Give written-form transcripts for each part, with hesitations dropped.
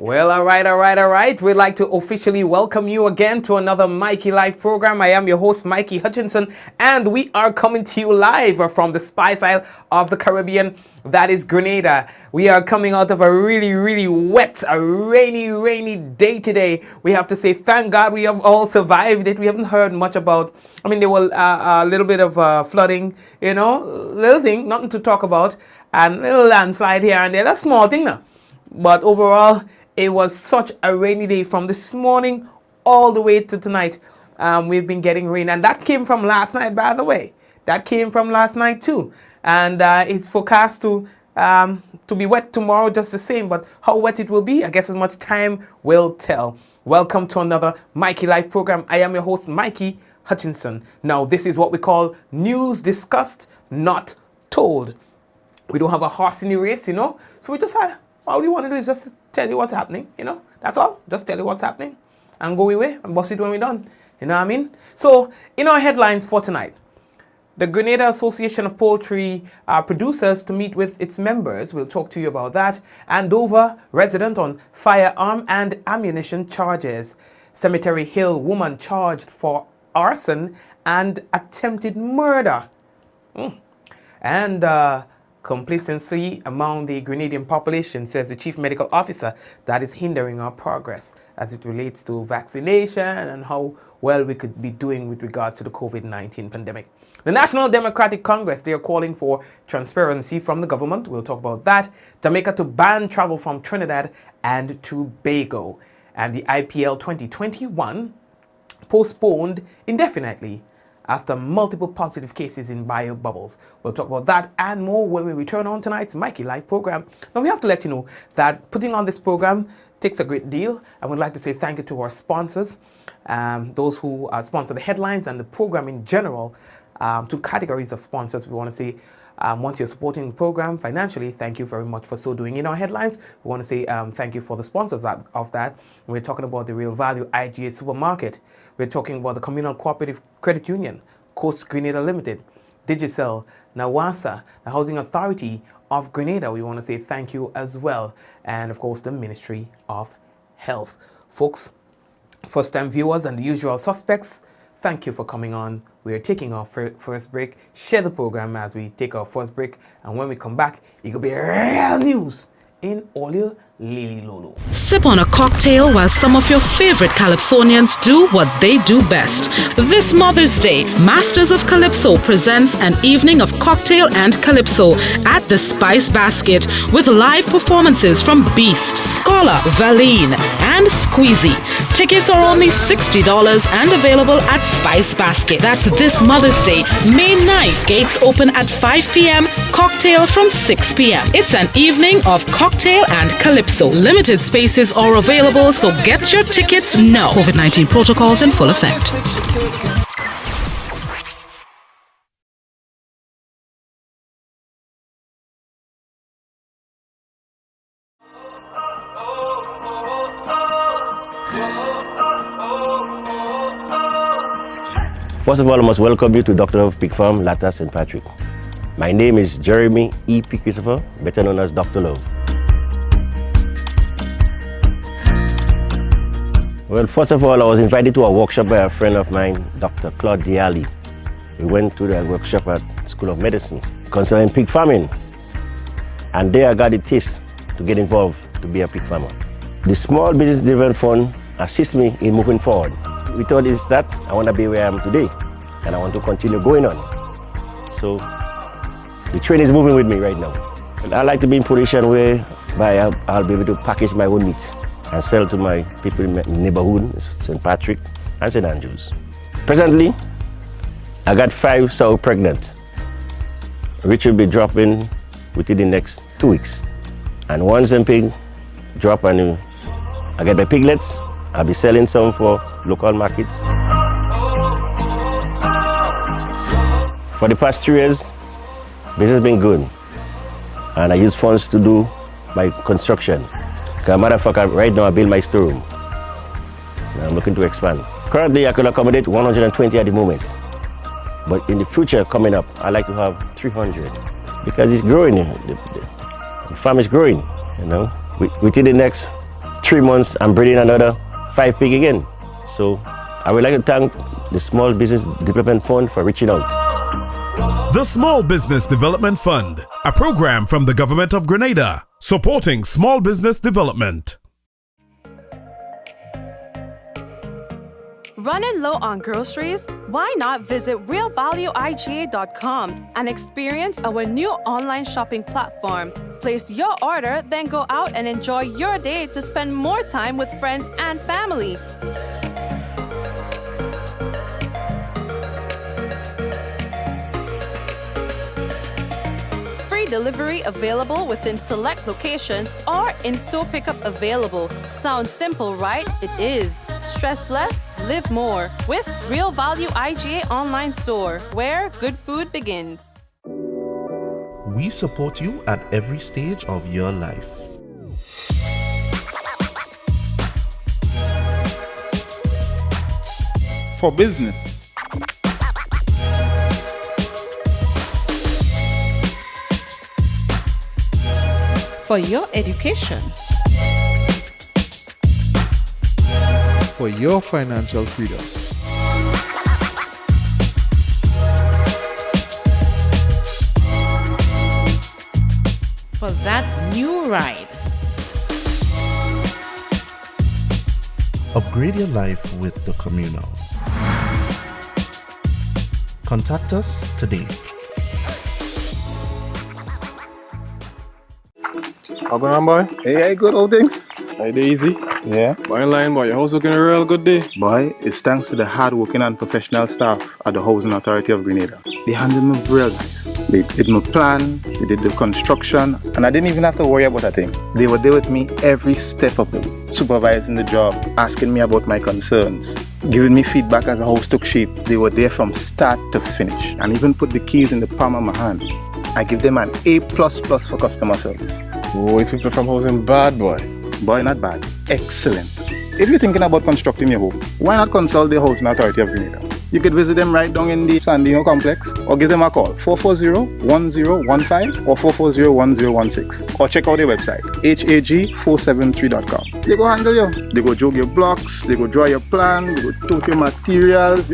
Well, all right. We'd like to officially welcome you again to another Mikey Live program. I am your host, Mikey Hutchinson, and we are coming to you live from the Spice Isle of the Caribbean, that is Grenada. We are coming out of a really wet, a rainy day today. We have to say thank God we have all survived it. We haven't heard much about, there were a little bit of flooding, little thing, nothing to talk about, and a little landslide here and there. That's a small thing now. But overall, it was such a rainy day from this morning all the way to tonight. We've been getting rain, and that came from last night, by the way. That came from last night too, and it's forecast to be wet tomorrow just the same. But how wet it will be, I guess as much time will tell. Welcome to another Mikey Live program. I am your host, Mikey Hutchinson. Now, this is what we call news discussed, not told. We don't have a horse in the race, so we just had. All we want to do is just tell you what's happening, That's all. Just tell you what's happening and go away and bust it when we're done. You know what I mean? So, in our headlines for tonight, the Grenada Association of Poultry producers to meet with its members. We'll talk to you about that. Andover resident on firearm and ammunition charges. Cemetery Hill woman charged for arson and attempted murder. And complacency among the Grenadian population, says the chief medical officer, that is hindering our progress as it relates to vaccination and how well we could be doing with regards to the COVID-19 pandemic. The National Democratic Congress, they are calling for transparency from the government. We'll talk about that. Jamaica to ban travel from Trinidad and Tobago. And the IPL 2021 postponed indefinitely after multiple positive cases in bio bubbles. We'll talk about that and more when we return on tonight's Mikey Live program. Now, we have to let you know that putting on this program takes a great deal. I would like to say thank you to our sponsors, those who sponsor the headlines and the program in general. Two categories of sponsors. We want to say, once you're supporting the program financially, thank you very much for so doing. In our headlines, we want to say thank you for the sponsors of that. We're talking about the Real Value IGA Supermarket. We're talking about the Communal Cooperative Credit Union, Coast Grenada Limited, Digicel, Nawasa, the Housing Authority of Grenada. We want to say thank you as well. And of course, the Ministry of Health. Folks, first-time viewers and the usual suspects, thank you for coming on. We are taking our first break. Share the program as we take our first break. And when we come back, it will be real news in all your Lily Lolo. Sip on a cocktail while some of your favorite Calypsonians do what they do best. This Mother's Day, Masters of Calypso presents an evening of cocktail and calypso at the Spice Basket with live performances from Beast, Scholar, Valine, and Squeezy. Tickets are only $60 and available at Spice Basket. That's this Mother's Day, May 9th. Gates open at 5 p.m., cocktail from 6 p.m. It's an evening of cocktail and calypso. Limited spaces are available, so get your tickets now. COVID-19 protocols in full effect. First of all, I must welcome you to Doctor of Pig Farm, Latta, St. Patrick. My name is Jeremy E. P. Christopher, better known as Dr. Love. Well, first of all, I was invited to a workshop by a friend of mine, Dr. Claude Diali. We went to the workshop at School of Medicine concerning pig farming. And there I got the taste to get involved to be a pig farmer. The Small Business Development Fund assists me in moving forward. Without this, that I want to be where I am today, and I want to continue going on. So the train is moving with me right now. And I like to be in a position whereby I'll be able to package my own meat and sell to my people in my neighborhood, St. Patrick and St. Andrews. Presently, I got 5 sow pregnant, which will be dropping within the next 2 weeks. And once them pig drop and I get my piglets, I'll be selling some for local markets. For the past 3 years, business has been good. And I use funds to do my construction. As a matter of fact, right now I build my storeroom. And I'm looking to expand. Currently, I can accommodate 120 at the moment. But in the future coming up, I like to have 300 because it's growing. The farm is growing, Within the next 3 months, I'm breeding another 5 pig again. So I would like to thank the Small Business Development Fund for reaching out. The Small Business Development Fund, a program from the government of Grenada, supporting small business development. Running low on groceries? Why not visit realvalueiga.com and experience our new online shopping platform? Place your order, then go out and enjoy your day to spend more time with friends and family. Free delivery available within select locations or in-store pickup available. Sounds simple, right? It is. Stress less, live more with Real Value IGA online store, where good food begins. We support you at every stage of your life. For business, For your education, for your financial freedom. for that new ride. Upgrade your life with the Communal. Contact us today. How going on, boy? Hey, good old things. Hey, easy. Yeah. Boy, in line, boy. Your house looking a real good day. Boy, it's thanks to the hard-working and professional staff at the Housing Authority of Grenada. They handled me real nice. They did my plan, they did the construction, and I didn't even have to worry about a thing. They were there with me every step of the way, supervising the job, asking me about my concerns, giving me feedback as the house took shape. They were there from start to finish, and even put the keys in the palm of my hand. I give them an A++ for customer service. Oh, it's people from housing bad, boy. Boy, not bad. Excellent. If you're thinking about constructing your home, why not consult the Housing Authority of Grenada? You could visit them right down in the Sandino complex, or give them a call, 440-1015 or 440-1016, or check out their website, hag473.com. They go handle you. They go jog your blocks, they go draw your plan, they go tote your materials.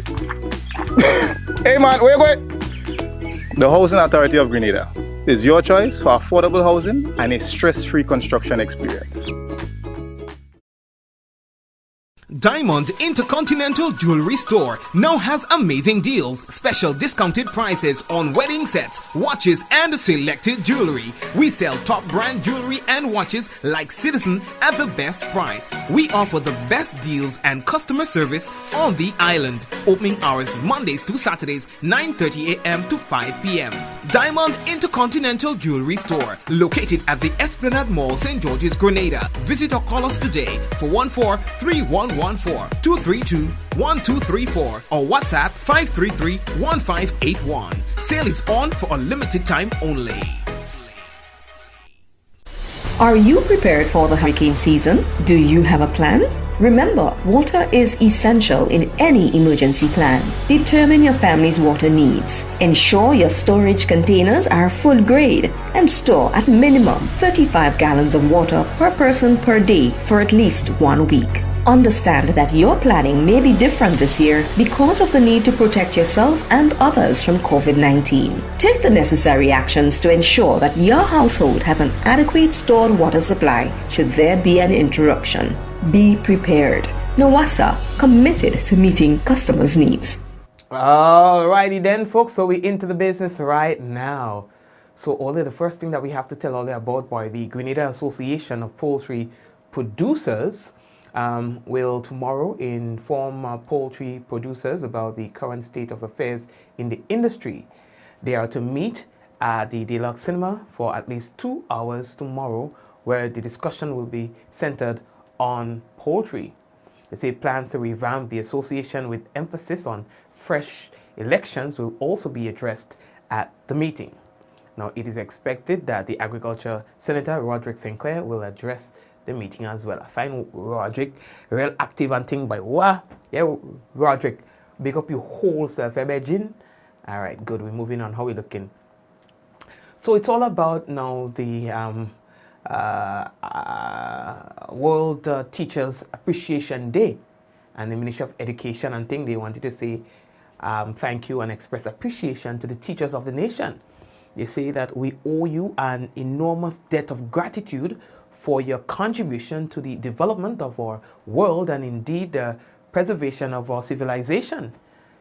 Hey man, where you going? The Housing Authority of Grenada is your choice for affordable housing and a stress-free construction experience. Diamond Intercontinental Jewelry Store now has amazing deals, special discounted prices on wedding sets, watches, and selected jewelry. We sell top brand jewelry and watches like Citizen at the best price. We offer the best deals and customer service on the island. Opening hours Mondays to Saturdays, 9:30 a.m. to 5 p.m. Diamond Intercontinental Jewelry Store, located at the Esplanade Mall, St. George's, Grenada. Visit or call us today for 14-3114-232-1234 or WhatsApp 533-1581. Sale is on for a limited time only. Are you prepared for the hurricane season? Do you have a plan? Remember, water is essential in any emergency plan. Determine your family's water needs. Ensure your storage containers are food grade and store at minimum 35 gallons of water per person per day for at least 1 week. Understand that your planning may be different this year because of the need to protect yourself and others from COVID-19. Take the necessary actions to ensure that your household has an adequate stored water supply should there be an interruption. Be prepared. NOWASA, committed to meeting customers' needs. Alrighty then, folks, so we're into the business right now. So Ole, the first thing that we have to tell Ole about, boy, the Grenada Association of Poultry Producers will tomorrow inform poultry producers about the current state of affairs in the industry. They are to meet at the Deluxe Cinema for at least 2 hours tomorrow, where the discussion will be centered on poultry. They say plans to revamp the association with emphasis on fresh elections will also be addressed at the meeting. Now, it is expected that the Agriculture Senator Roderick Sinclair will address the meeting as well. I find Roderick real active and thing by what? Yeah, Roderick, big up your whole self, Jin. All right, good. We're moving on. How we looking? So it's all about now the World Teachers Appreciation Day, and the Ministry of Education and thing, they wanted to say thank you and express appreciation to the teachers of the nation. They say that we owe you an enormous debt of gratitude for your contribution to the development of our world and indeed the preservation of our civilization.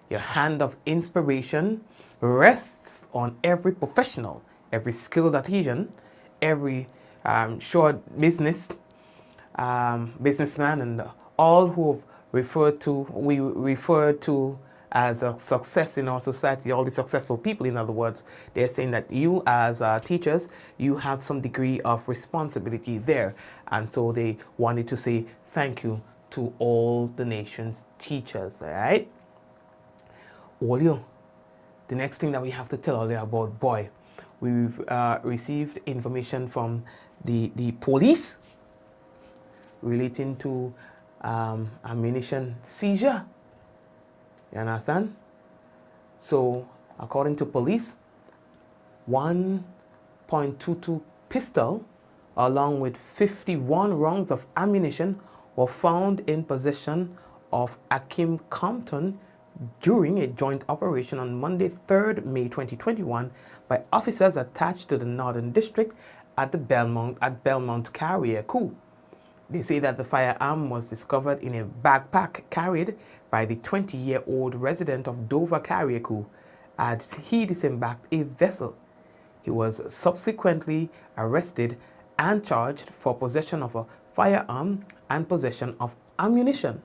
Your hand of inspiration rests on every professional, every skilled artisan, every short businessman, and all who have we refer to as a success in our society, all the successful people, in other words. They're saying that you as teachers, you have some degree of responsibility there. And so they wanted to say thank you to all the nation's teachers, all right? Olio, the next thing that we have to tell all you about, boy, we've received information from the police relating to ammunition seizure. You understand? So, according to police, 1.22 pistol along with 51 rounds of ammunition were found in possession of Akim Compton during a joint operation on Monday, 3rd May 2021 by officers attached to the Northern District at the Belmont Carrier Coup. They say that the firearm was discovered in a backpack carried by the 20-year-old resident of Dover Carrier Coup as he disembarked a vessel. He was subsequently arrested and charged for possession of a firearm and possession of ammunition.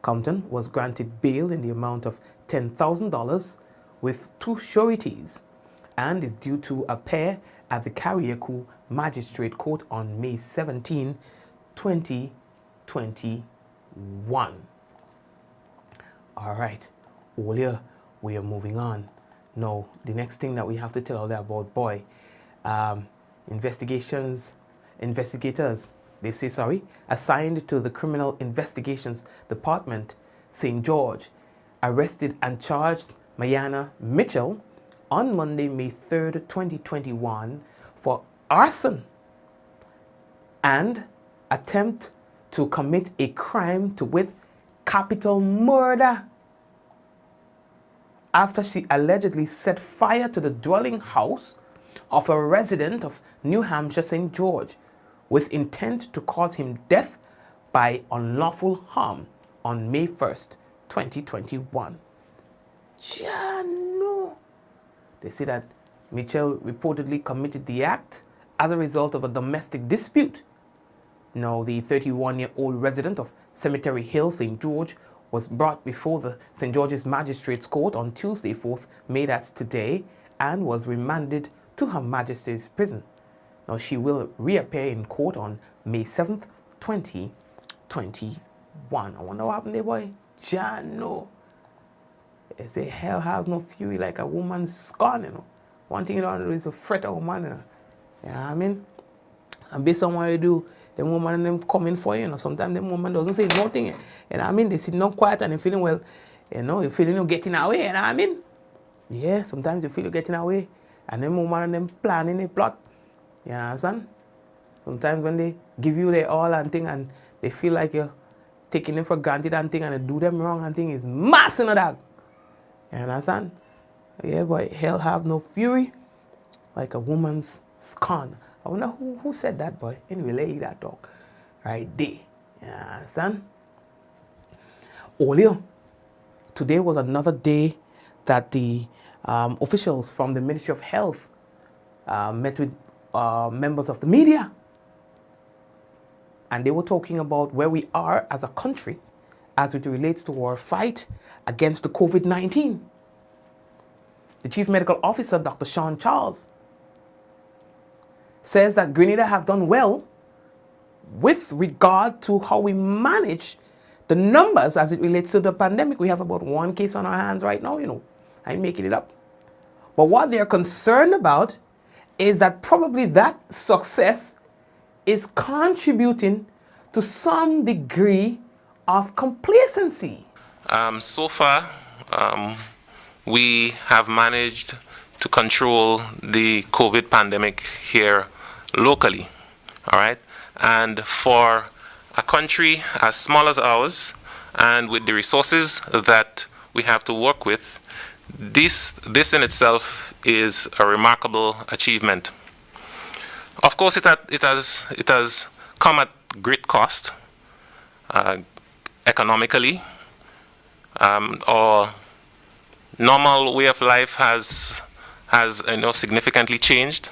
Compton was granted bail in the amount of $10,000 with 2 sureties and is due to appear at the Carrier Coup Magistrate Court on May 17, 2021. All right, earlier we are moving on. Now, the next thing that we have to tell you about, boy, investigators, assigned to the Criminal Investigations Department, St. George, arrested and charged Mayana Mitchell on Monday, May 3rd, 2021 for arson and attempt to commit a crime with capital murder after she allegedly set fire to the dwelling house of a resident of New Hampshire, St. George, with intent to cause him death by unlawful harm on May 1st, 2021. No. They say that Mitchell reportedly committed the act as a result of a domestic dispute. Now, the 31-year-old resident of Cemetery Hill, St. George, was brought before the St. George's Magistrates Court on Tuesday, 4th May, that's today, and was remanded to Her Majesty's Prison. Now, she will reappear in court on May 7th, 2021. I wonder what happened there, boy. No. They say hell has no fury like a woman's scorn, you know. One thing you don't do is to fret a woman, you know. You know what I mean? And based on what you do, the woman and them coming for you know. Sometimes the woman doesn't say nothing. You know what I mean? They sit down quiet and they feeling, well, you know, you feeling you're getting away, you know what I mean? Yeah, sometimes you feel you're getting away. And them woman and them planning a plot. You understand? Sometimes when they give you their all and thing and they feel like you're taking it for granted and thing and they do them wrong and thing is mass in that. You understand? Yeah, boy, hell have no fury like a woman's scorn. I wonder who said that, boy. Anyway, lay that dog right there. You understand? Olio, today was another day that the officials from the Ministry of Health met with members of the media. And they were talking about where we are as a country as it relates to our fight against the COVID-19. The Chief Medical Officer, Dr. Sean Charles, says that Grenada have done well with regard to how we manage the numbers as it relates to the pandemic. We have about 1 case on our hands right now, you know. I'm making it up. But what they're concerned about is that probably that success is contributing to some degree of complacency. So far, we have managed to control the COVID pandemic here locally. All right? And for a country as small as ours, and with the resources that we have to work with, this in itself is a remarkable achievement. Of course, it has come at great cost, economically. Our normal way of life has significantly changed.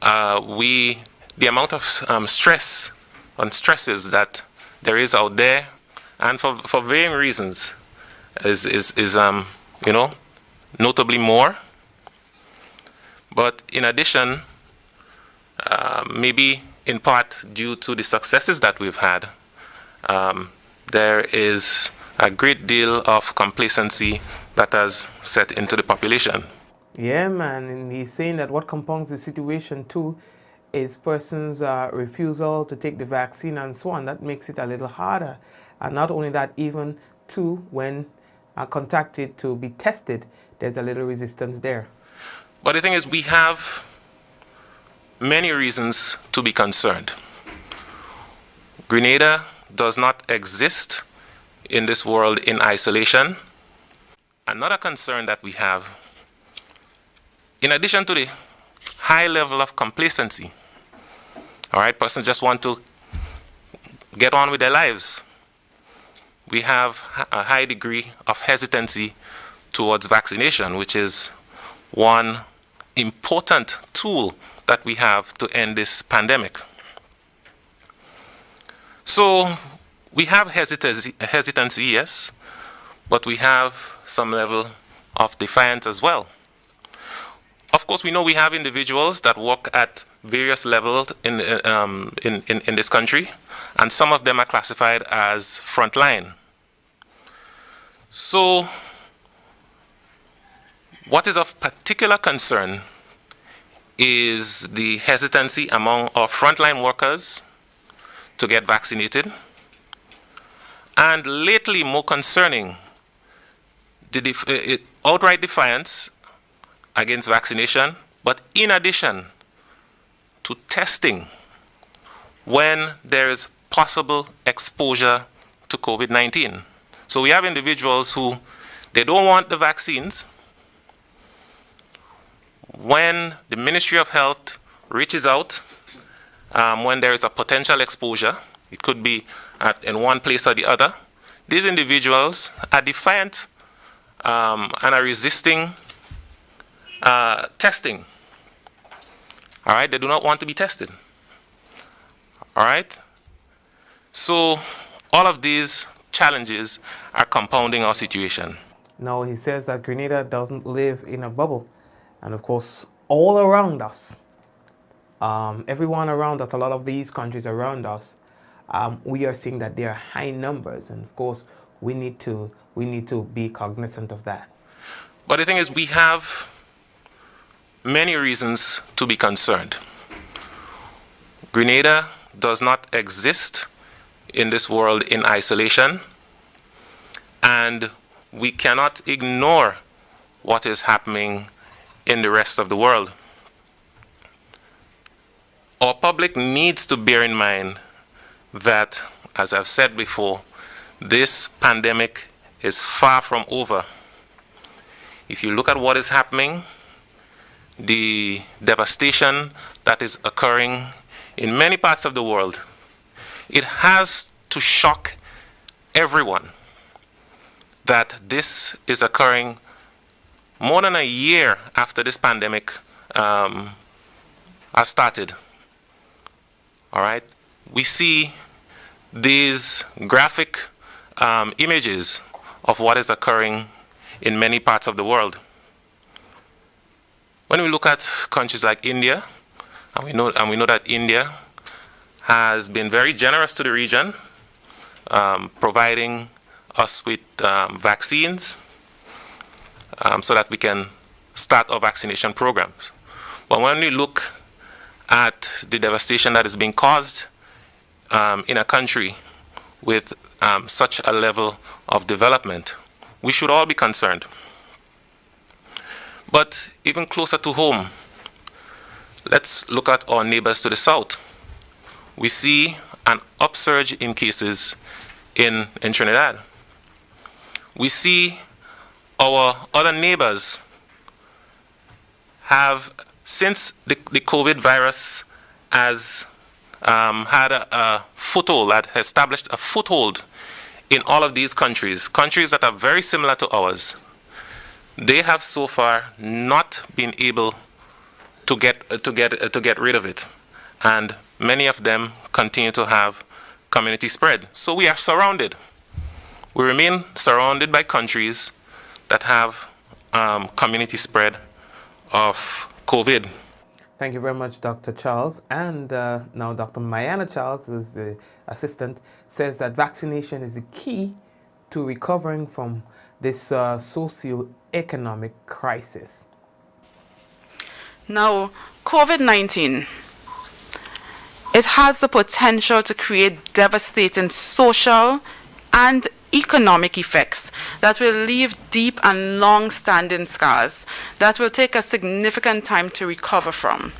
The amount of stress and stresses that there is out there, and for varying reasons, is notably more. But in addition, maybe in part due to the successes that we've had, there is a great deal of complacency that has set into the population. Yeah, man, and he's saying that what compounds the situation too is persons' refusal to take the vaccine and so on. That makes it a little harder. And not only that, even too, when contacted to be tested, there's a little resistance there. But the thing is, we have many reasons to be concerned. Grenada does not exist in this world in isolation. Another concern that we have, in addition to the high level of complacency, all right, persons just want to get on with their lives. We have a high degree of hesitancy towards vaccination, which is one important tool that we have to end this pandemic. So we have hesitancy, yes, but we have some level of defiance as well. Of course, we know we have individuals that work at various levels in this country, and some of them are classified as frontline. So, what is of particular concern is the hesitancy among our frontline workers to get vaccinated, and lately more concerning, the outright defiance against vaccination, but in addition to testing when there is possible exposure to COVID-19. So we have individuals who, they don't want the vaccines. When the Ministry of Health reaches out, when there is a potential exposure, it could be in one place or the other, these individuals are defiant and are resisting testing. All right, they do not want to be tested. All right, so all of these challenges are compounding our situation. Now he says that Grenada doesn't live in a bubble, and of course, all around us, everyone around us, a lot of these countries around us, we are seeing that there are high numbers, and of course, we need to be cognizant of that. But the thing is, we have many reasons to be concerned. Grenada does not exist in this world in isolation, and we cannot ignore what is happening in the rest of the world. Our public needs to bear in mind that, as I've said before, this pandemic is far from over. If you look at what is happening, the devastation that is occurring in many parts of the world, it has to shock everyone that this is occurring more than a year after this pandemic has started. All right, we see these graphic images of what is occurring in many parts of the world. When we look at countries like India, and we know that India has been very generous to the region, providing us with vaccines so that we can start our vaccination programs. But when we look at the devastation that is being caused in a country with such a level of development, we should all be concerned. But even closer to home, let's look at our neighbors to the south. We see an upsurge in cases in Trinidad. We see our other neighbors have, since the COVID virus has had a foothold, had established a foothold in all of these countries that are very similar to ours, they have so far not been able to get rid of it, and many of them continue to have community spread. So we are surrounded. We remain surrounded by countries that have community spread of COVID. Thank you very much, Dr. Charles. And now Dr. Mayana Charles, who's the assistant, says that vaccination is the key to recovering from this socio-economic crisis. Now, COVID-19, it has the potential to create devastating social and economic effects that will leave deep and long-standing scars that will take a significant time to recover from.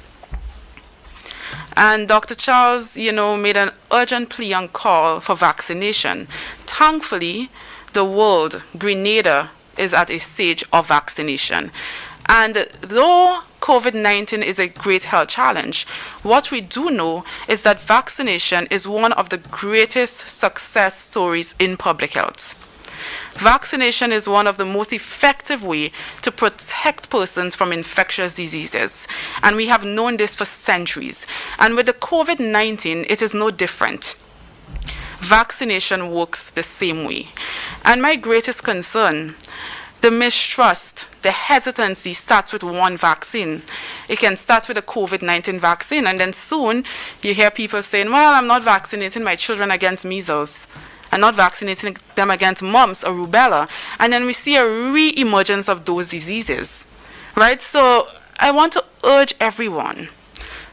And Dr. Charles, made an urgent plea and call for vaccination. Thankfully, the world, Grenada, is at a stage of vaccination. And though COVID-19 is a great health challenge, what we do know is that vaccination is one of the greatest success stories in public health. Vaccination is one of the most effective ways to protect persons from infectious diseases. And we have known this for centuries. And with the COVID-19, it is no different. Vaccination works the same way. And my greatest concern, the mistrust, the hesitancy starts with one vaccine. It can start with a COVID-19 vaccine, and then soon you hear people saying, well, I'm not vaccinating my children against measles. I'm not vaccinating them against mumps or rubella. And then we see a re-emergence of those diseases, right? So I want to urge everyone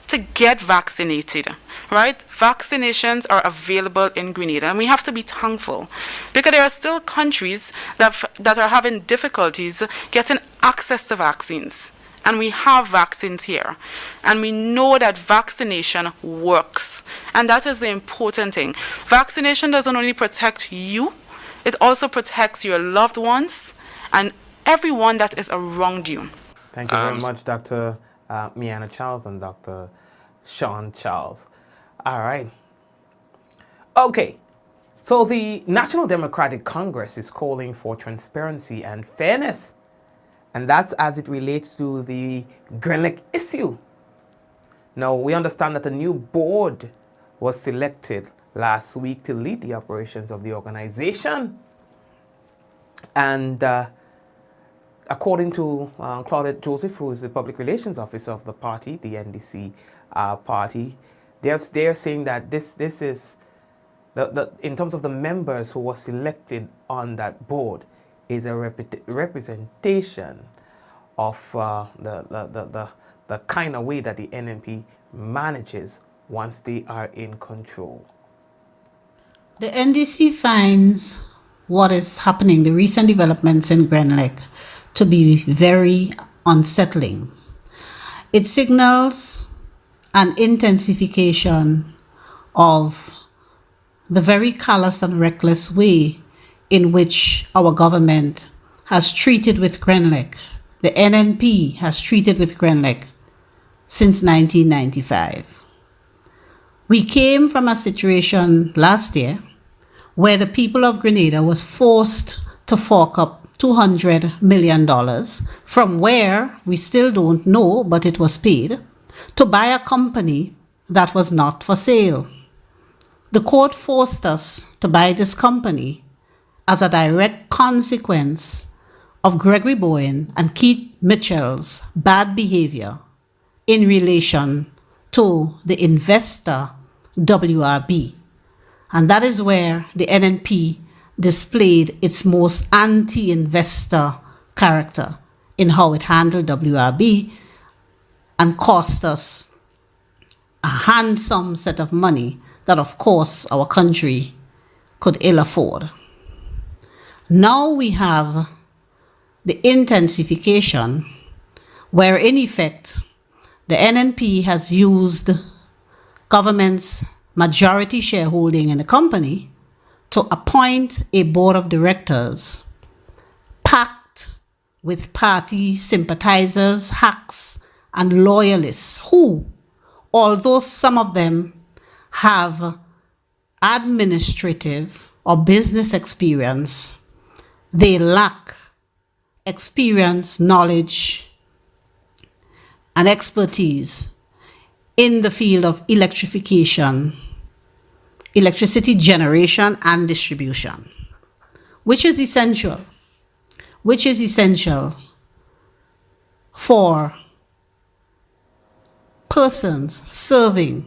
to get vaccinated, right? Vaccinations are available in Grenada, and we have to be thankful because there are still countries that are having difficulties getting access to vaccines. And we have vaccines here. And we know that vaccination works. And that is the important thing. Vaccination doesn't only protect you, it also protects your loved ones and everyone that is around you. Thank you very much, Dr. Miana Charles and Dr. Sean Charles. All right. Okay. So the National Democratic Congress is calling for transparency and fairness. And that's as it relates to the Grenadian issue. Now, we understand that a new board was selected last week to lead the operations of the organization. And according to Claudette Joseph, who is the public relations officer of the party, the NDC party, they're saying that this is, in terms of the members who were selected on that board, is a representation of the kind of way that the NNP manages once they are in control. The NDC finds what is happening, the recent developments in Grenada, to be very unsettling. It signals an intensification of the very callous and reckless way in which our government has treated with Grenada, the NNP has treated with Grenada since 1995. We came from a situation last year where the people of Grenada was forced to fork up $200 million from where we still don't know, but it was paid, to buy a company that was not for sale. The court forced us to buy this company as a direct consequence of Gregory Bowen and Keith Mitchell's bad behavior in relation to the investor WRB. And that is where the NNP displayed its most anti-investor character in how it handled WRB and cost us a handsome set of money that, of course, our country could ill afford. Now we have the intensification where, in effect, the NNP has used government's majority shareholding in the company to appoint a board of directors packed with party sympathizers, hacks, and loyalists who, although some of them have administrative or business experience, they lack experience, knowledge, and expertise in the field of electrification, electricity generation and distribution, which is essential for persons serving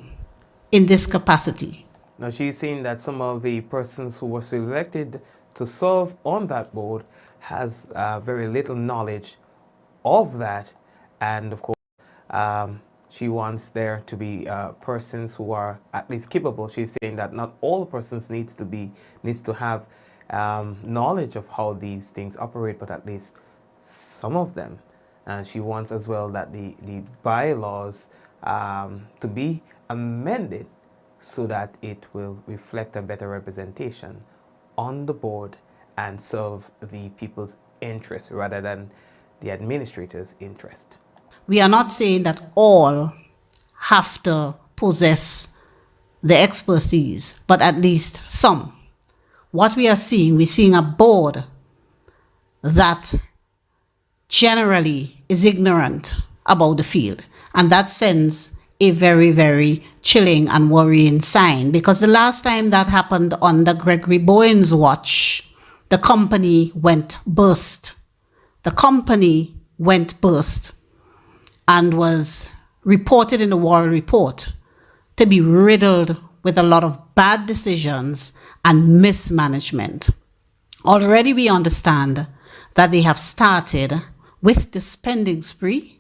in this capacity. Now, she's saying that some of the persons who were selected to serve on that board has very little knowledge of that, and of course, she wants there to be persons who are at least capable. She's saying that not all persons needs to have knowledge of how these things operate, but at least some of them. And she wants as well that the bylaws to be amended so that it will reflect a better representation on the board and serve the people's interest rather than the administrator's interest. We are not saying that all have to possess the expertise, but at least some. What we're seeing a board that generally is ignorant about the field. And that sends a very, very chilling and worrying sign, because the last time that happened under Gregory Bowen's watch, the company went burst. The company went burst and was reported in the World Report to be riddled with a lot of bad decisions and mismanagement. Already we understand that they have started with the spending spree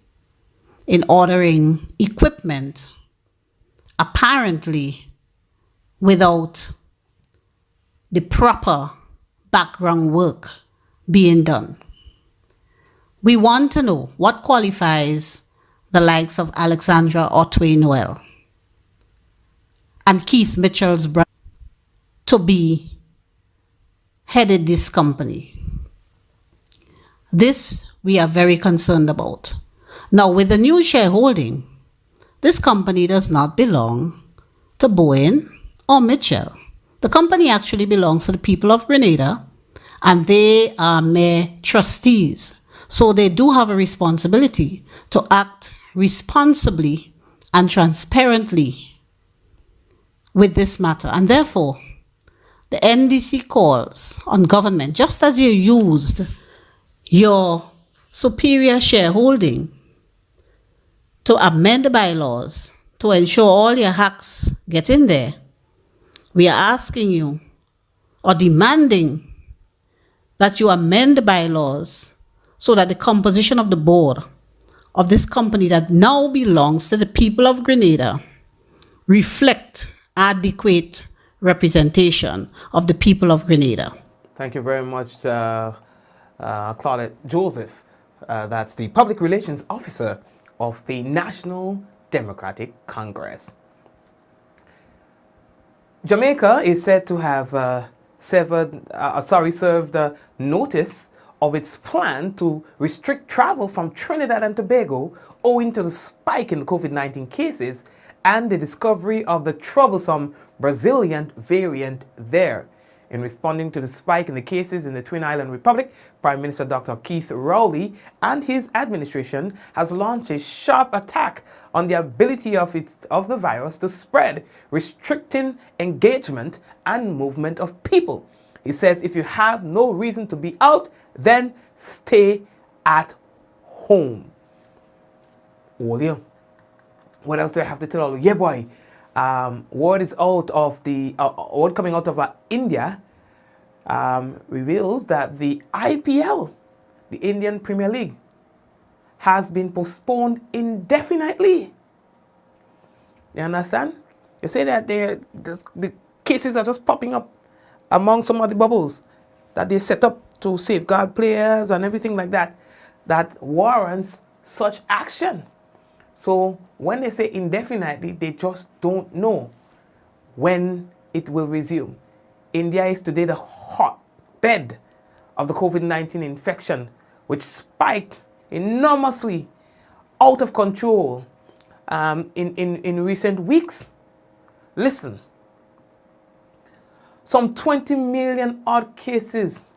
in ordering equipment, apparently without the proper background work being done. We want to know what qualifies the likes of Alexandra Otway Noel and Keith Mitchell's brother to be headed this company. This we are very concerned about. Now, with the new shareholding, this company does not belong to Bowen or Mitchell. The company actually belongs to the people of Grenada, and they are mere trustees. So they do have a responsibility to act responsibly and transparently with this matter. And therefore, the NDC calls on government, just as you used your superior shareholding to amend the bylaws to ensure all your hacks get in there, we are asking you or demanding that you amend the bylaws so that the composition of the board of this company that now belongs to the people of Grenada reflect adequate representation of the people of Grenada. Thank you very much, Claudette Joseph. That's the Public Relations Officer of the National Democratic Congress. Jamaica is said to have served notice of its plan to restrict travel from Trinidad and Tobago owing to the spike in COVID-19 cases and the discovery of the troublesome Brazilian variant there. In responding to the spike in the cases in the Twin Island Republic, Prime Minister Dr. Keith Rowley and his administration has launched a sharp attack on the ability of the virus to spread, restricting engagement and movement of people. He says if you have no reason to be out, then stay at home. Olio. What else do I have to tell you? Yeah, boy. Word is out of the word coming out of India reveals that the IPL, the Indian Premier League, has been postponed indefinitely. You understand? They say that the cases are just popping up among some of the bubbles that they set up to safeguard players and everything like that, that warrants such action. So when they say indefinitely, they just don't know when it will resume. India is today the hotbed of the COVID-19 infection, which spiked enormously out of control in recent weeks. Listen, some 20 million odd cases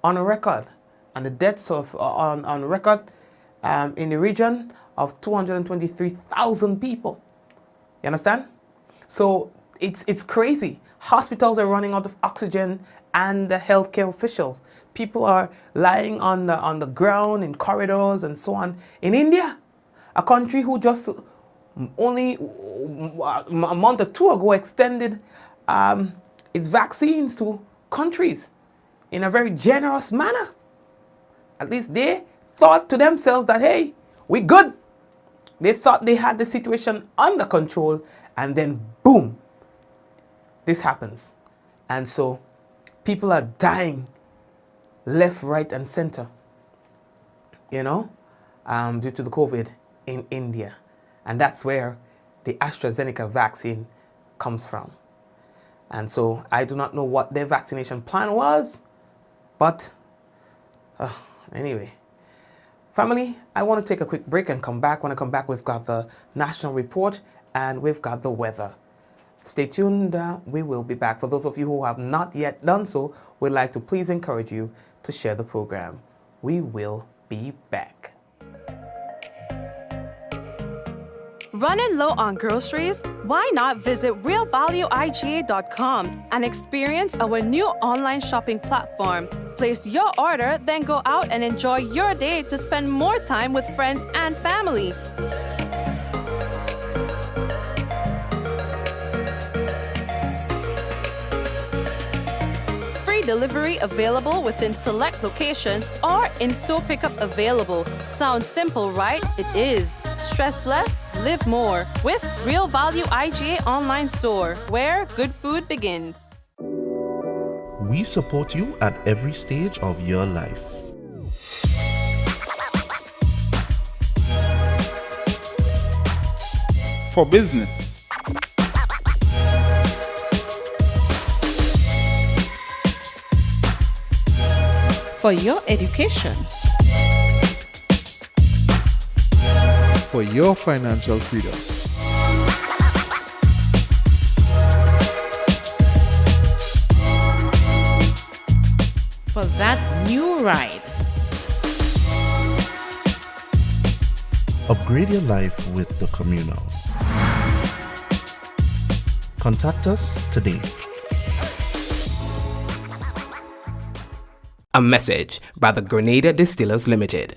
on record, and the deaths on record in the region of 223,000 people. You understand? So it's crazy. Hospitals are running out of oxygen, and the healthcare officials. People are lying on the ground in corridors and so on. In India, a country who just only a month or two ago extended its vaccines to countries in a very generous manner. At least they thought to themselves that, hey, we're good. They thought they had the situation under control, and then boom, this happens. And so people are dying left, right, and center, due to the COVID in India. And that's where the AstraZeneca vaccine comes from. And so I do not know what their vaccination plan was, but anyway. Family, I want to take a quick break and come back. When I come back, we've got the national report and we've got the weather. Stay tuned. We will be back. For those of you who have not yet done so, we'd like to please encourage you to share the program. We will be back. Running low on groceries? Why not visit realvalueiga.com and experience our new online shopping platform? Place your order, then go out and enjoy your day to spend more time with friends and family. Free delivery available within select locations or in-store pickup available. Sounds simple, right? It is. Stress less, live more with Real Value IGA online store, where good food begins. We support you at every stage of your life. For business, For your education, for your financial freedom. for that new ride. Upgrade your life with the Communal. Contact us today. A message by the Grenada Distillers Limited.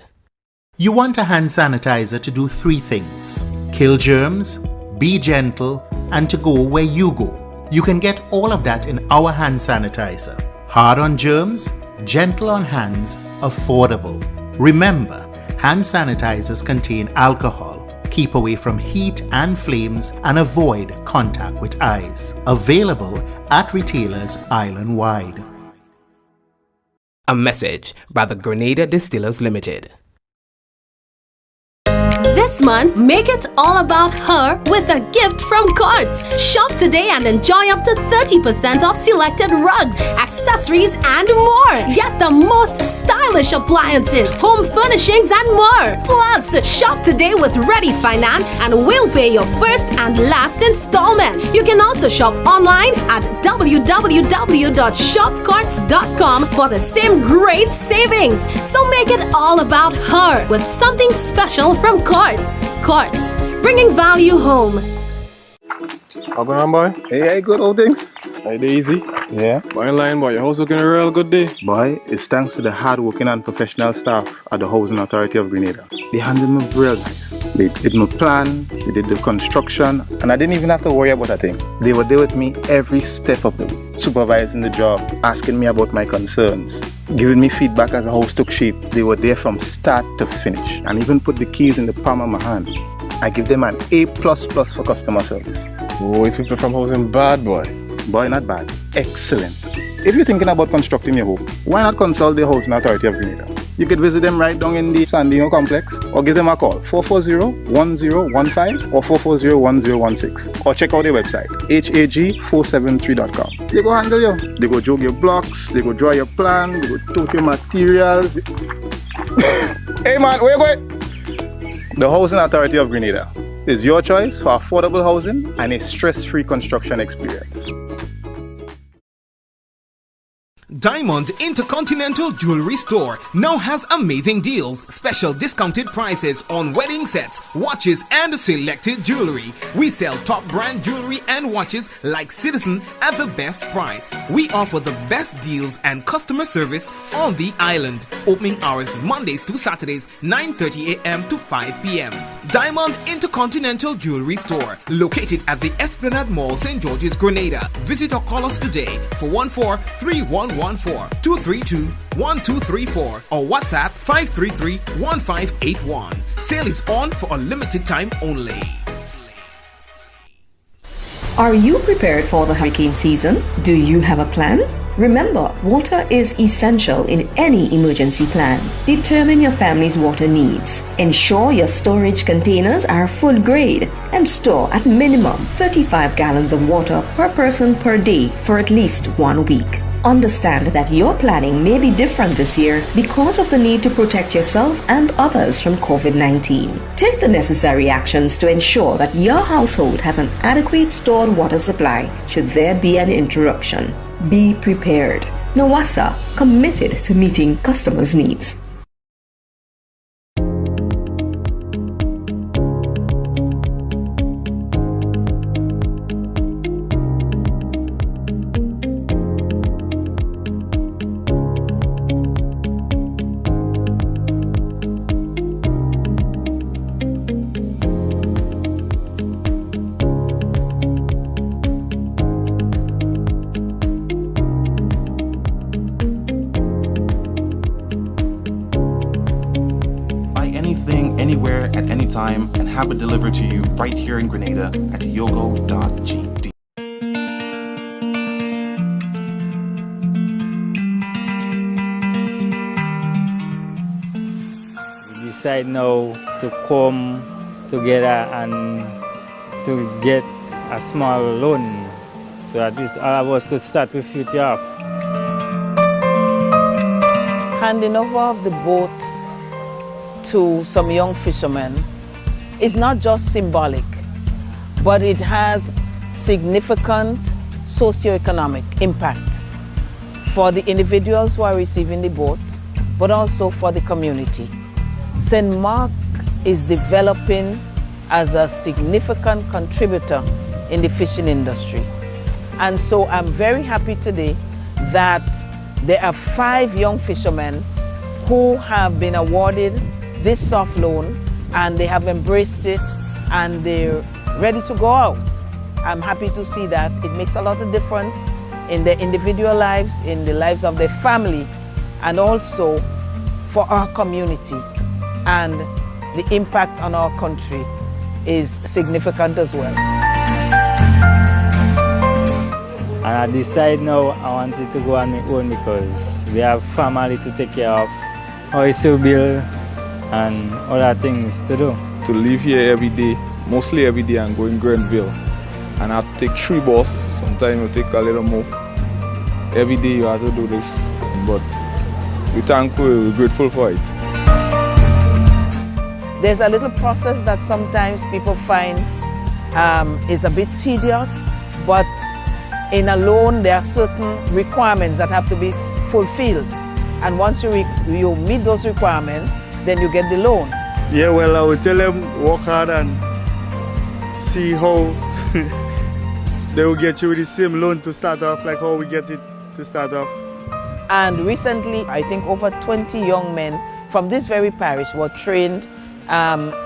You want a hand sanitizer to do 3 things: kill germs, be gentle, and to go where you go. You can get all of that in our hand sanitizer. Hard on germs, gentle on hands, affordable. Remember, hand sanitizers contain alcohol. Keep away from heat and flames and avoid contact with eyes. Available at retailers island-wide. A message by the Grenada Distillers Limited. This month, make it all about her with a gift from Courts. Shop today and enjoy up to 30% off selected rugs, accessories, and more. Get the most stylish appliances, home furnishings, and more. Plus, shop today with Ready Finance and we'll pay your first and last installment. You can also shop online at www.shopcourts.com for the same great savings. So make it all about her with something special from Courts. Courts, bringing value home. How going on, boy? Hey, good old things. Hey, they easy? Yeah. Boy, in line, boy. Your house looking a real good day. Boy, it's thanks to the hard-working and professional staff at the Housing Authority of Grenada. They handled me real nice. They did my plan, they did the construction, and I didn't even have to worry about a thing. They were there with me every step of the way, supervising the job, asking me about my concerns, giving me feedback as the house took shape. They were there from start to finish, and even put the keys in the palm of my hand. I give them an A++ for customer service. Oh, it's people from housing bad, boy. Boy, not bad. Excellent. If you're thinking about constructing your home, why not consult the Housing Authority of Grenada? You could visit them right down in the Sandino complex or give them a call 440-1015 or 440-1016 or check out their website hag473.com. They go handle you. They go jog your blocks, they go draw your plan, they go tote your materials. Hey man, where you going? The Housing Authority of Grenada is your choice for affordable housing and a stress-free construction experience. Diamond Intercontinental Jewelry Store now has amazing deals, special discounted prices on wedding sets, watches and selected jewelry. We sell top brand jewelry and watches like Citizen at the best price. We offer the best deals and customer service on the island. Opening hours Mondays to Saturdays 9:30 a.m. to 5 p.m. Diamond Intercontinental Jewelry Store, located at the Esplanade Mall, St. George's, Grenada. Visit or call us today for 14-3114-232-1234 or WhatsApp 533-1581. Sale is on for a limited time only. Are you prepared for the hurricane season? Do you have a plan? Remember, water is essential in any emergency plan. Determine your family's water needs. Ensure your storage containers are food grade and store at minimum 35 gallons of water per person per day for at least 1 week. Understand that your planning may be different this year because of the need to protect yourself and others from COVID-19. Take the necessary actions to ensure that your household has an adequate stored water supply should there be an interruption. Be prepared. Nawasa, committed to meeting customers' needs. Anywhere at any time and have it delivered to you right here in Grenada at yogo.gd. We decide now to come together and to get a small loan so that this all of us could start with future off. Handing over of the boat to some young fishermen is not just symbolic, but it has significant socio-economic impact for the individuals who are receiving the boat, but also for the community. St. Mark is developing as a significant contributor in the fishing industry. And so I'm very happy today that there are 5 young fishermen who have been awarded this soft loan, and they have embraced it and they're ready to go out. I'm happy to see that. It makes a lot of difference in their individual lives, in the lives of their family, and also for our community. And the impact on our country is significant as well. And I decide now I wanted to go on my own because we have family to take care of, house to build, and other things to do. To live here every day, mostly every day, and go in Grenville. And I take 3 buses, sometimes you take a little more. Every day you have to do this, but we're thankful, we're grateful for it. There's a little process that sometimes people find is a bit tedious, but in a loan there are certain requirements that have to be fulfilled. And once you meet those requirements, then you get the loan. Yeah, well, I would tell them work hard and see how they will get you the same loan to start off, like how we get it to start off. And recently, I think over 20 young men from this very parish were trained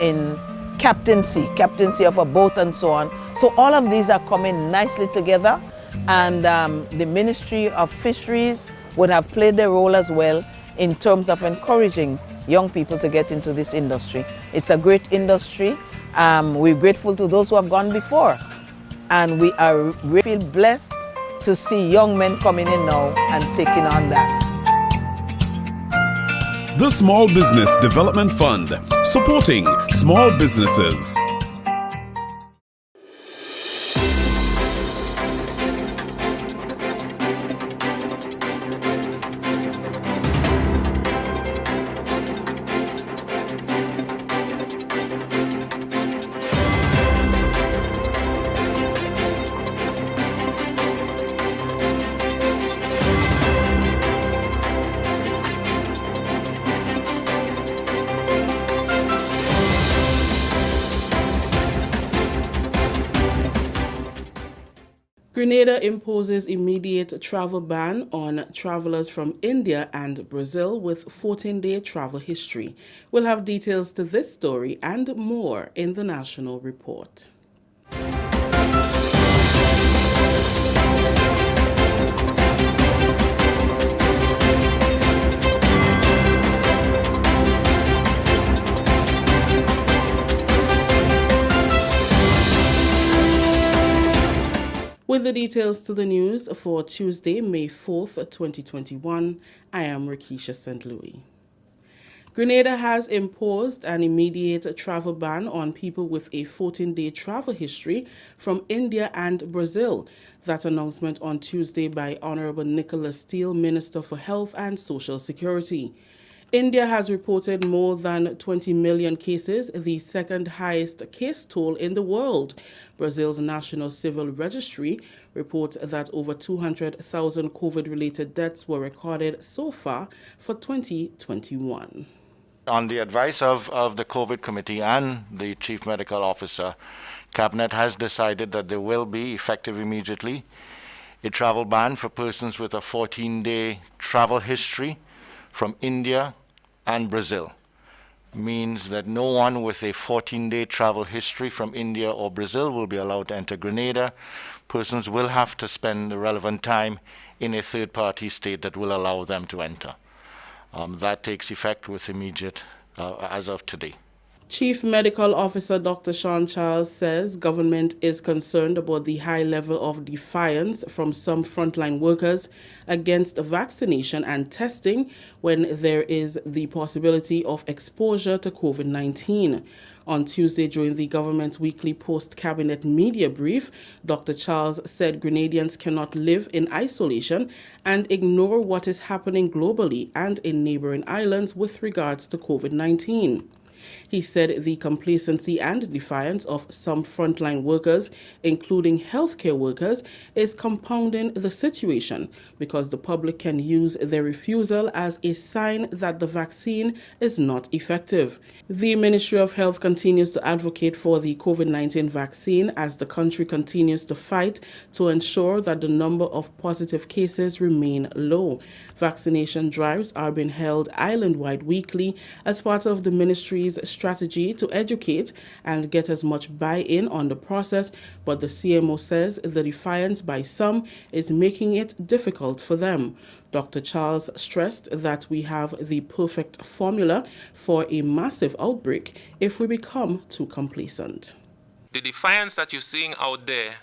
in captaincy of a boat and so on. So all of these are coming nicely together, and the Ministry of Fisheries would have played their role as well in terms of encouraging young people to get into this industry. It's a great industry. We're grateful to those who have gone before, and we are really blessed to see young men coming in now and taking on that. The Small Business Development Fund, supporting small businesses. Grenada imposes immediate travel ban on travelers from India and Brazil with 14-day travel history. We'll have details to this story and more in the National Report. With the details to the news for Tuesday, May 4th, 2021, I am Rakisha St. Louis. Grenada has imposed an immediate travel ban on people with a 14-day travel history from India and Brazil. That announcement on Tuesday by Honorable Nicholas Steele, Minister for Health and Social Security. India has reported more than 20 million cases, the second highest case toll in the world. Brazil's National Civil Registry reports that over 200,000 COVID-related deaths were recorded so far for 2021. On the advice of the COVID committee and the Chief Medical Officer, Cabinet has decided that there will be, effective immediately, a travel ban for persons with a 14-day travel history from India and Brazil. Means that no one with a 14-day travel history from India or Brazil will be allowed to enter Grenada. Persons will have to spend the relevant time in a third-party state that will allow them to enter. That takes effect with immediate, as of today. Chief Medical Officer Dr. Sean Charles says government is concerned about the high level of defiance from some frontline workers against vaccination and testing when there is the possibility of exposure to COVID-19. On Tuesday, during the government's weekly post-cabinet media brief, Dr. Charles said Grenadians cannot live in isolation and ignore what is happening globally and in neighboring islands with regards to COVID-19. He said the complacency and defiance of some frontline workers, including healthcare workers, is compounding the situation because the public can use their refusal as a sign that the vaccine is not effective. The Ministry of Health continues to advocate for the COVID-19 vaccine as the country continues to fight to ensure that the number of positive cases remain low. Vaccination drives are being held island-wide weekly as part of the ministry's strategy to educate and get as much buy-in on the process, but the CMO says the defiance by some is making it difficult for them. Dr. Charles stressed that we have the perfect formula for a massive outbreak if we become too complacent. The defiance that you're seeing out there,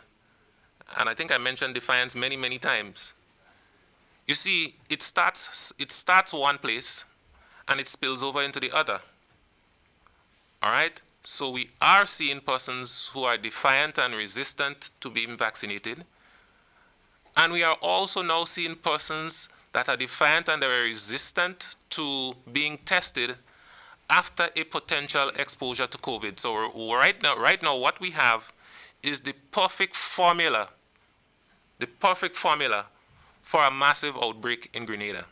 and I think I mentioned defiance many, many times. You see, it starts one place and it spills over into the other. All right? So we are seeing persons who are defiant and resistant to being vaccinated. And we are also now seeing persons that are defiant and are resistant to being tested after a potential exposure to COVID. So right now what we have is the perfect formula for a massive outbreak in Grenada.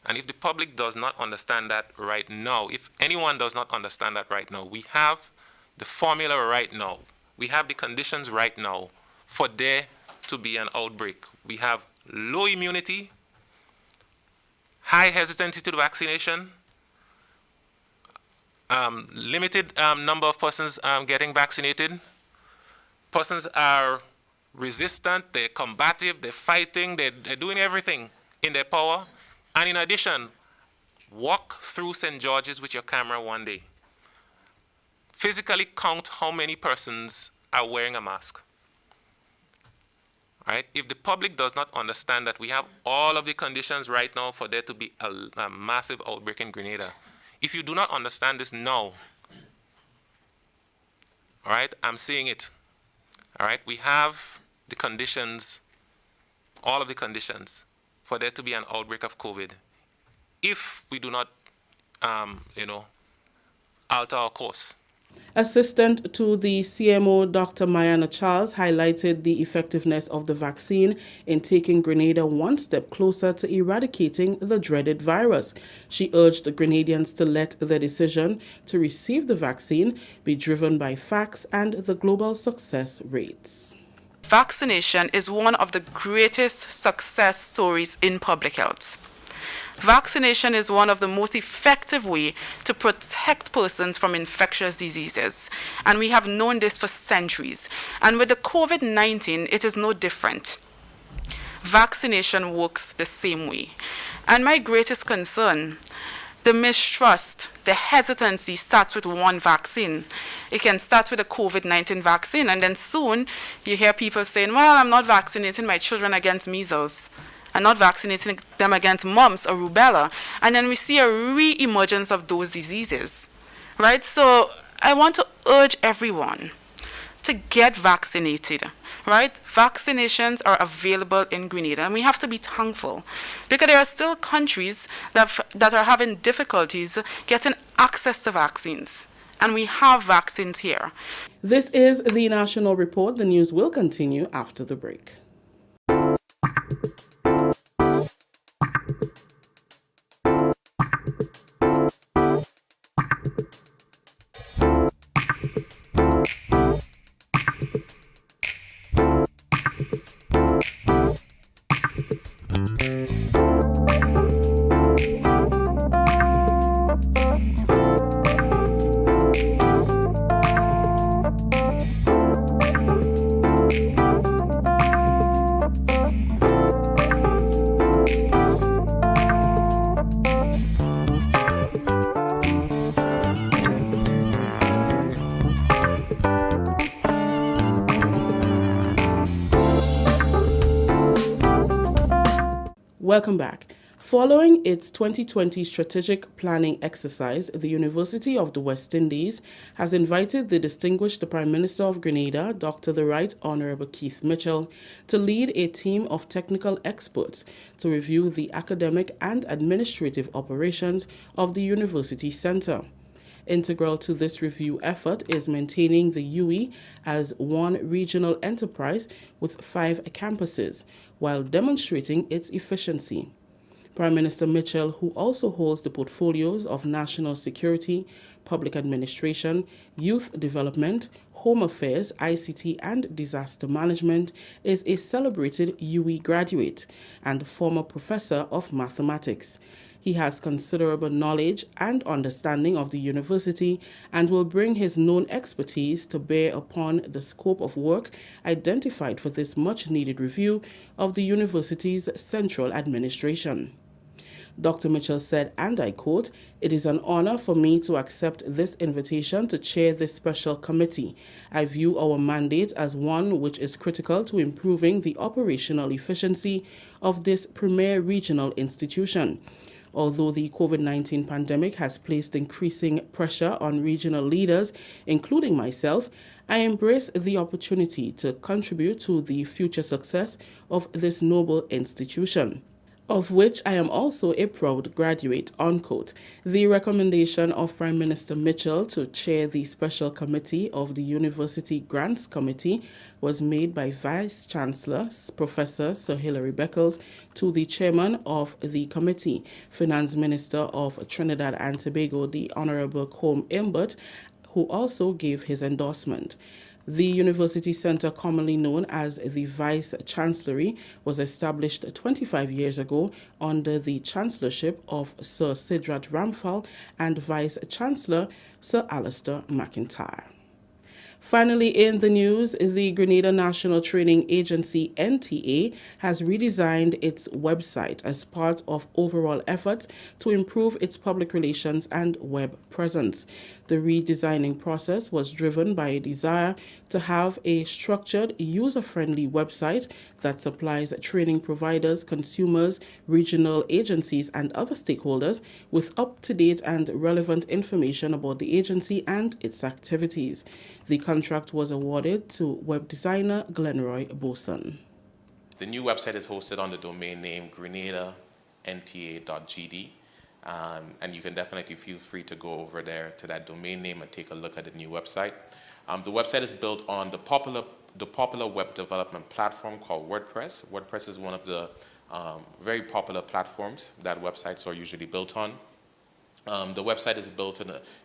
And if the public does not understand that right now, if anyone does not understand that right now, we have the formula right now. We have the conditions right now for there to be an outbreak. We have low immunity, high hesitancy to the vaccination, limited number of persons getting vaccinated. Persons are resistant, they're combative, they're fighting, they're doing everything in their power. And in addition, walk through St. George's with your camera one day. Physically count how many persons are wearing a mask. Right? If the public does not understand that we have all of the conditions right now for there to be a massive outbreak in Grenada, if you do not understand this now, all right, I'm seeing it. All right, we have the conditions, all of the conditions for there to be an outbreak of COVID. If we do not, alter our course. Assistant to the CMO, Dr. Mayana Charles, highlighted the effectiveness of the vaccine in taking Grenada one step closer to eradicating the dreaded virus. She urged the Grenadians to let the decision to receive the vaccine be driven by facts and the global success rates. Vaccination is one of the greatest success stories in public health. Vaccination is one of the most effective ways to protect persons from infectious diseases. And we have known this for centuries. And with the COVID-19, it is no different. Vaccination works the same way. And my greatest concern, the mistrust, the hesitancy starts with one vaccine. It can start with a COVID-19 vaccine, and then soon you hear people saying, well, I'm not vaccinating my children against measles. I'm not vaccinating them against mumps or rubella. And then we see a re-emergence of those diseases, right? So I want to urge everyone to get vaccinated, right? Vaccinations are available in Grenada, and we have to be thankful because there are still countries that are having difficulties getting access to vaccines, and we have vaccines here. This is the National Report. The news will continue after the break. Welcome back. Following its 2020 strategic planning exercise, the University of the West Indies has invited the distinguished Prime Minister of Grenada, Dr. the Right Honourable Keith Mitchell, to lead a team of technical experts to review the academic and administrative operations of the University Centre. Integral to this review effort is maintaining the UE as one regional enterprise with 5 campuses, while demonstrating its efficiency. Prime Minister Mitchell, who also holds the portfolios of national security, public administration, youth development, home affairs, ICT, and disaster management, is a celebrated UE graduate and former professor of mathematics. He has considerable knowledge and understanding of the university and will bring his known expertise to bear upon the scope of work identified for this much-needed review of the university's central administration. Dr. Mitchell said, and I quote, "It is an honor for me to accept this invitation to chair this special committee. I view our mandate as one which is critical to improving the operational efficiency of this premier regional institution. Although the COVID-19 pandemic has placed increasing pressure on regional leaders, including myself, I embrace the opportunity to contribute to the future success of this noble institution, of which I am also a proud graduate," unquote. The recommendation of Prime Minister Mitchell to chair the special committee of the University Grants Committee was made by Vice-Chancellor Professor Sir Hilary Beckles to the chairman of the committee, Finance Minister of Trinidad and Tobago, the Honourable Combe Imbert, who also gave his endorsement. The University Centre, commonly known as the Vice-Chancellery, was established 25 years ago under the Chancellorship of Sir Sidrat Ramphal and Vice-Chancellor Sir Alistair McIntyre. Finally, in the news, the Grenada National Training Agency, NTA, has redesigned its website as part of overall efforts to improve its public relations and web presence. The redesigning process was driven by a desire to have a structured, user-friendly website that supplies training providers, consumers, regional agencies, and other stakeholders with up-to-date and relevant information about the agency and its activities. The contract was awarded to web designer Glenroy Boson. The new website is hosted on the domain name grenada.nta.gd. And you can definitely feel free to go over there to that domain name and take a look at the new website. The website is built on the popular web development platform called WordPress. WordPress is one of the very popular platforms that websites are usually built on. The website is built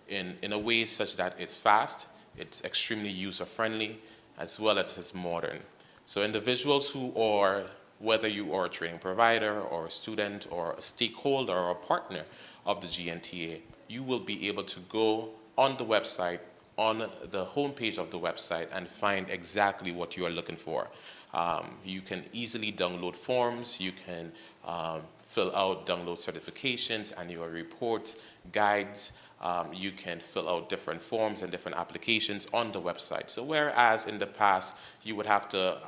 in a way such that it's fast, it's extremely user-friendly, as well as it's modern. So individuals who are, whether you are a training provider or a student or a stakeholder or a partner of the GNTA, you will be able to go on the website, on the homepage of the website, and find exactly what you are looking for. You can easily download forms, you can download certifications, annual reports, guides. You can fill out different forms and different applications on the website. So whereas in the past you would have to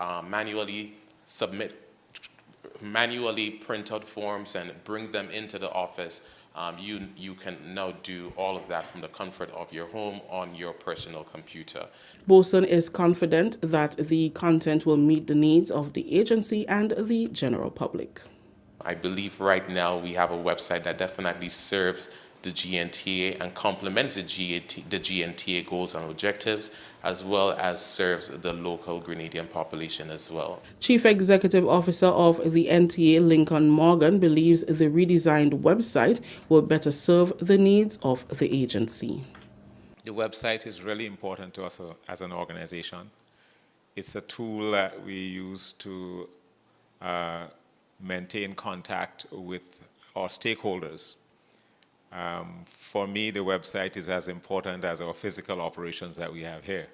manually print out forms and bring them into the office, you can now do all of that from the comfort of your home on your personal computer. Boson is confident that the content will meet the needs of the agency and the general public. I believe right now we have a website that definitely serves the GNTA and complements the GNTA goals and objectives, as well as serves the local Grenadian population as well. Chief Executive Officer of the NTA, Lincoln Morgan, believes the redesigned website will better serve the needs of the agency. The website is really important to us as an organization. It's a tool that we use to maintain contact with our stakeholders. For me, the website is as important as our physical operations that we have here.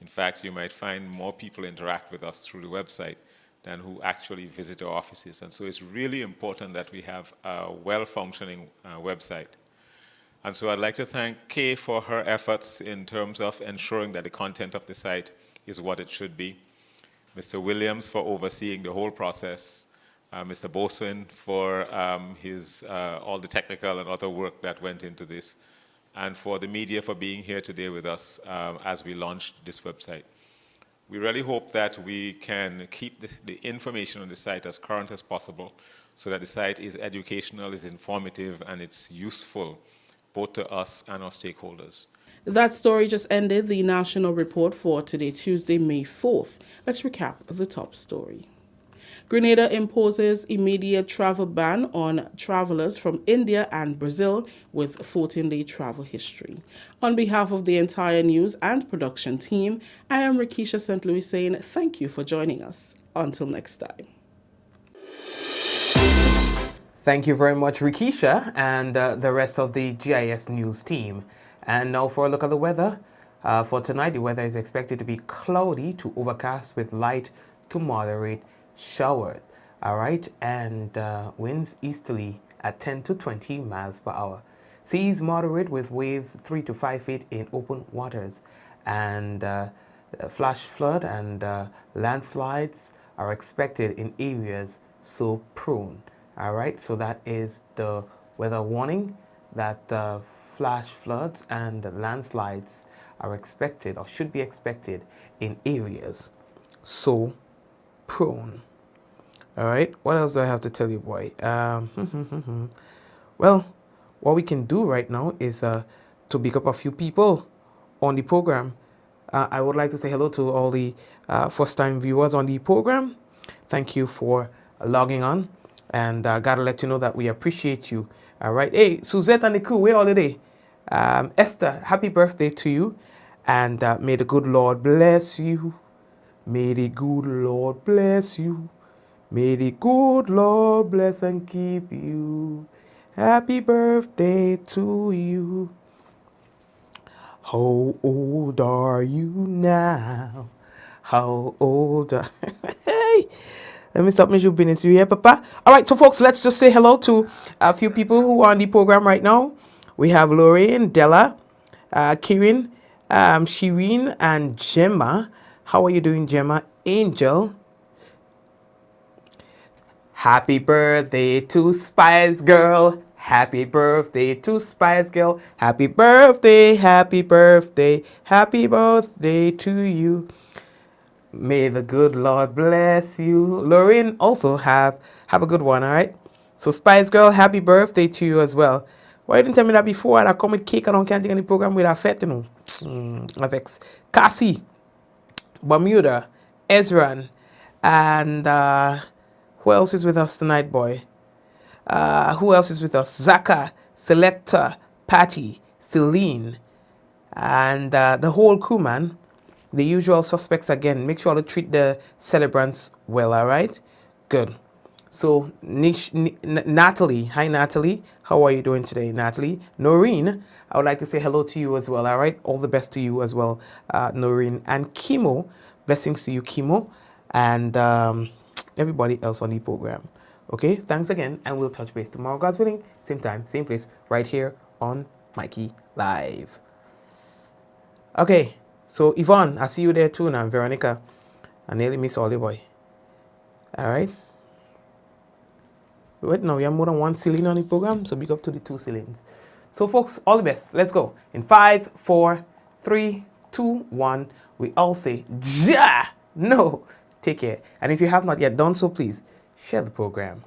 In fact, you might find more people interact with us through the website than who actually visit our offices. And so it's really important that we have a well-functioning website. And so I'd like to thank Kay for her efforts in terms of ensuring that the content of the site is what it should be. Mr. Williams for overseeing the whole process. Mr. Boson for all the technical and other work that went into this, and for the media for being here today with us as we launched this website. We really hope that we can keep the information on the site as current as possible so that the site is educational, is informative, and it's useful both to us and our stakeholders. That story just ended the national report for today, Tuesday, May 4th. Let's recap the top story. Grenada imposes immediate travel ban on travelers from India and Brazil with 14-day travel history. On behalf of the entire news and production team, I am Rikisha St. Louis saying thank you for joining us. Until next time. Thank you very much, Rikisha, and the rest of the GIS news team. And now for a look at the weather. For tonight, the weather is expected to be cloudy to overcast with light to moderate showers. All right, and winds easterly at 10 to 20 miles per hour. Seas moderate with waves 3 to 5 feet in open waters. And flash flood and landslides are expected in areas so prone. All right, so that is the weather warning that flash floods and landslides are expected or should be expected in areas so prone. All right, what else do I have to tell you, boy? Well, what we can do right now is to pick up a few people on the program. I would like to say hello to all the first-time viewers on the program. Thank you for logging on, and gotta let you know that we appreciate you. All right, hey, Suzette and the crew, where all today? Esther, happy birthday to you, and may the good Lord bless you. May the good Lord bless you. May the good Lord bless and keep you. Happy birthday to you. How old are you now? How old are Hey! Let me stop my business. You here, Papa? All right, so folks, let's just say hello to a few people who are on the program right now. We have Lorraine, Della, Kirin, Shireen, and Gemma. How are you doing, Gemma? Angel. Happy birthday to Spice Girl. Happy birthday to Spice Girl. Happy birthday, happy birthday, happy birthday to you. May the good Lord bless you. Lorraine, also have a good one, all right? So Spice Girl, happy birthday to you as well. Why didn't you tell me that before? I come with cake and I can't take any program with a fete, you know. Avec Cassie, Bermuda, Ezran, and who else is with us tonight, boy? Who else is with us? Zaka, Selector, Patty, Celine, and the whole crew, man. The usual suspects again. Make sure to treat the celebrants well, all right? Good. So, Natalie. Hi, Natalie. How are you doing today, Natalie? Noreen, I would like to say hello to you as well, all right? All the best to you as well, Noreen. And Kimo, blessings to you, Kimo. And everybody else on the program. Okay, thanks again, and we'll touch base tomorrow, God's willing. Same time, same place, right here on Mikey Live. Okay, so Yvonne, I see you there too now, Veronica. I nearly miss all the boy. All right. Wait, now we have more than one Celine on the program, so big up to the 2 Celines. So folks, all the best. Let's go. In 5, 4, 3, 2, 1, we all say, Ja! No! Take care. And if you have not yet done so, please share the program.